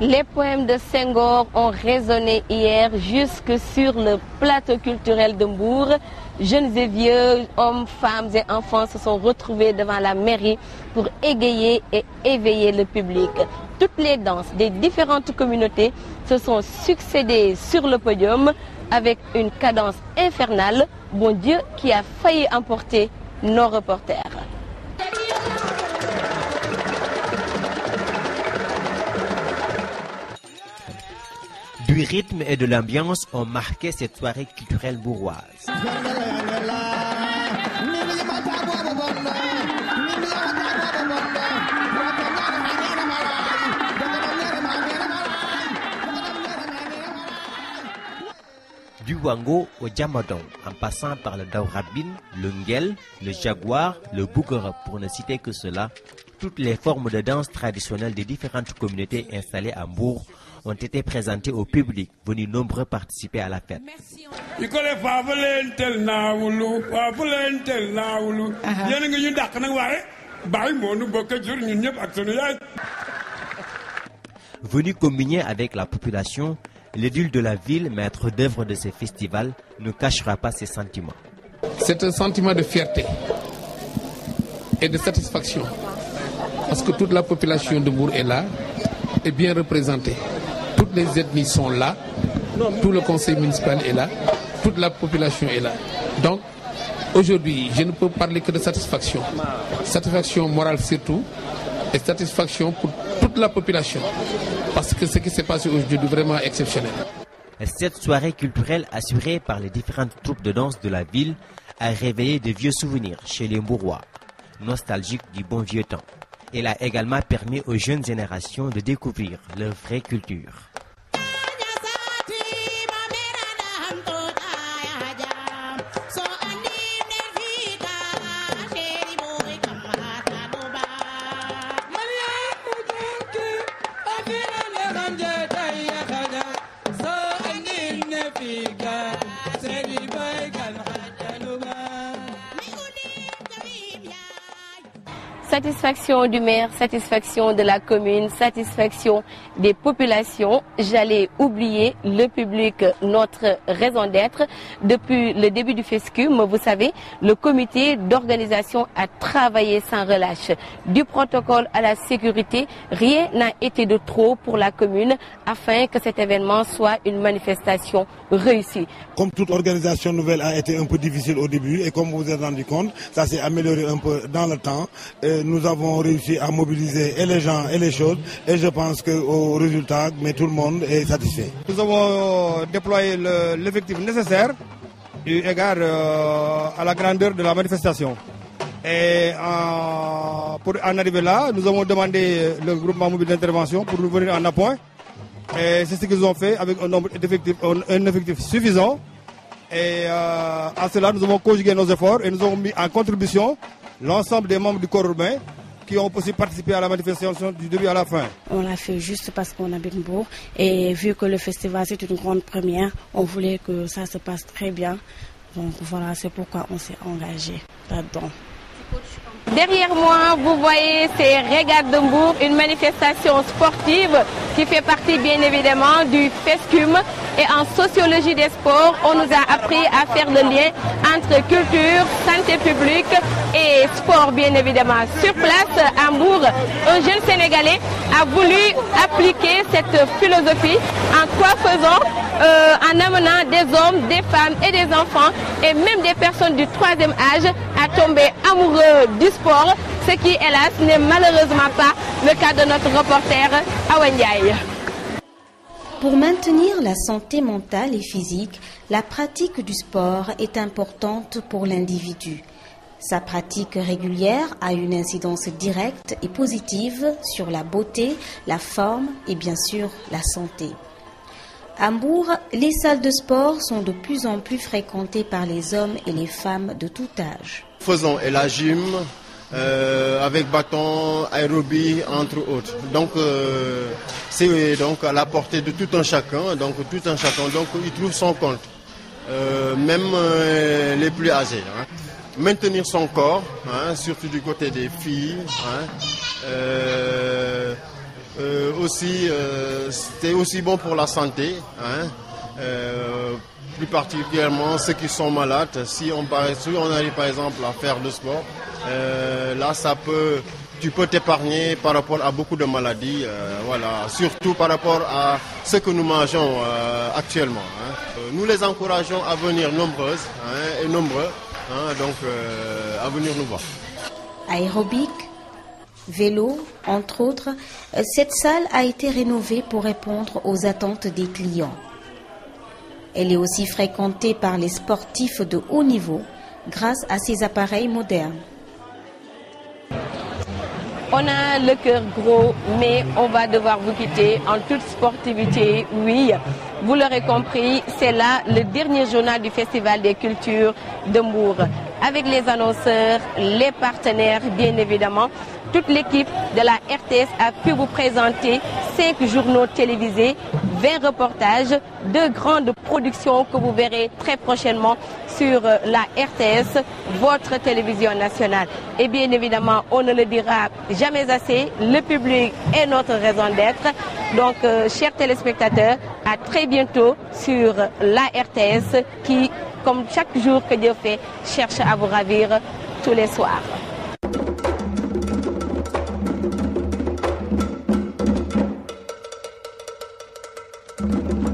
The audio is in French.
Les poèmes de Senghor ont résonné hier jusque sur le plateau culturel de Mbour. Jeunes et vieux, hommes, femmes et enfants se sont retrouvés devant la mairie pour égayer et éveiller le public. Toutes les danses des différentes communautés se sont succédées sur le podium avec une cadence infernale. Bon Dieu qui a failli emporter nos reporters. Du rythme et de l'ambiance ont marqué cette soirée culturelle bourroise. Du wango au jamadon, en passant par le daurabin, le ngel, le jaguar, le bougara, pour ne citer que cela, toutes les formes de danse traditionnelles des différentes communautés installées à Mbour ont été présentées au public, venu nombreux participer à la fête. Venu communier avec la population, l'édile de la ville, maître d'œuvre de ces festivals, ne cachera pas ses sentiments. C'est un sentiment de fierté et de satisfaction, parce que toute la population de Mbour est là, est bien représentée. Toutes les ethnies sont là, tout le conseil municipal est là, toute la population est là. Donc, aujourd'hui, je ne peux parler que de satisfaction. Satisfaction morale surtout, et satisfaction pour toute la population. Parce que ce qui s'est passé aujourd'hui est vraiment exceptionnel. Cette soirée culturelle assurée par les différentes troupes de danse de la ville a réveillé de vieux souvenirs chez les Mbourois, nostalgiques du bon vieux temps. Elle a également permis aux jeunes générations de découvrir leur vraie culture. Satisfaction du maire, satisfaction de la commune, satisfaction des populations. J'allais oublier le public, notre raison d'être. Depuis le début du FESCUM, vous savez, le comité d'organisation a travaillé sans relâche. Du protocole à la sécurité, rien n'a été de trop pour la commune afin que cet événement soit une manifestation réussie. Comme toute organisation nouvelle a été un peu difficile au début et comme vous vous êtes rendu compte, ça s'est amélioré un peu dans le temps. Nous avons réussi à mobiliser et les gens et les choses et je pense qu'au résultat, mais tout le monde est satisfait. Nous avons déployé l'effectif nécessaire eu égard à la grandeur de la manifestation. Et pour en arriver là, nous avons demandé le groupement mobile d'intervention pour nous venir en appoint. Et c'est ce qu'ils ont fait avec un effectif suffisant. Et à cela, nous avons conjugué nos efforts et nous avons mis en contribution l'ensemble des membres du corps urbain qui ont aussi participé à la manifestation du début à la fin. On l'a fait juste parce qu'on habite Mbour et vu que le festival c'est une grande première, on voulait que ça se passe très bien. Donc voilà, c'est pourquoi on s'est engagé là-dedans. Derrière moi, vous voyez ces régates de Mbour, une manifestation sportive qui fait partie bien évidemment du FESCUM. Et en sociologie des sports, on nous a appris à faire le lien entre culture, santé publique et sport bien évidemment. Sur place à Mbour, un jeune Sénégalais a voulu appliquer cette philosophie en quoi faisant en amenant des hommes, des femmes et des enfants et même des personnes du troisième âge à tomber amoureux du sport, ce qui hélas n'est malheureusement pas le cas de notre reporter Awa Ndiaye. Pour maintenir la santé mentale et physique, la pratique du sport est importante pour l'individu. Sa pratique régulière a une incidence directe et positive sur la beauté, la forme et bien sûr la santé. À Mbour, les salles de sport sont de plus en plus fréquentées par les hommes et les femmes de tout âge. Faisons la gym avec bâton, aérobie, entre autres. Donc c'est donc à la portée de tout un chacun. Donc tout un chacun, donc il trouve son compte, même les plus âgés. Hein. Maintenir son corps, hein, surtout du côté des filles. Hein, C'est aussi bon pour la santé, hein. Plus particulièrement ceux qui sont malades. Si on arrive par exemple à faire du sport, là tu peux t'épargner par rapport à beaucoup de maladies, voilà, surtout par rapport à ce que nous mangeons actuellement, hein. Nous les encourageons à venir nombreuses, hein, et nombreux, hein, donc à venir nous voir. Aérobic, vélo, entre autres, cette salle a été rénovée pour répondre aux attentes des clients. Elle est aussi fréquentée par les sportifs de haut niveau grâce à ces appareils modernes. On a le cœur gros, mais on va devoir vous quitter en toute sportivité. Oui, vous l'aurez compris, c'est là le dernier journal du Festival des Cultures de Mbour. Avec les annonceurs, les partenaires, bien évidemment, toute l'équipe de la RTS a pu vous présenter 5 journaux télévisés, 20 reportages, 2 grandes productions que vous verrez très prochainement sur la RTS, votre télévision nationale. Et bien évidemment, on ne le dira jamais assez, le public est notre raison d'être. Donc, chers téléspectateurs, à très bientôt sur la RTS qui, comme chaque jour que Dieu fait, cherche à vous ravir tous les soirs. Thank you.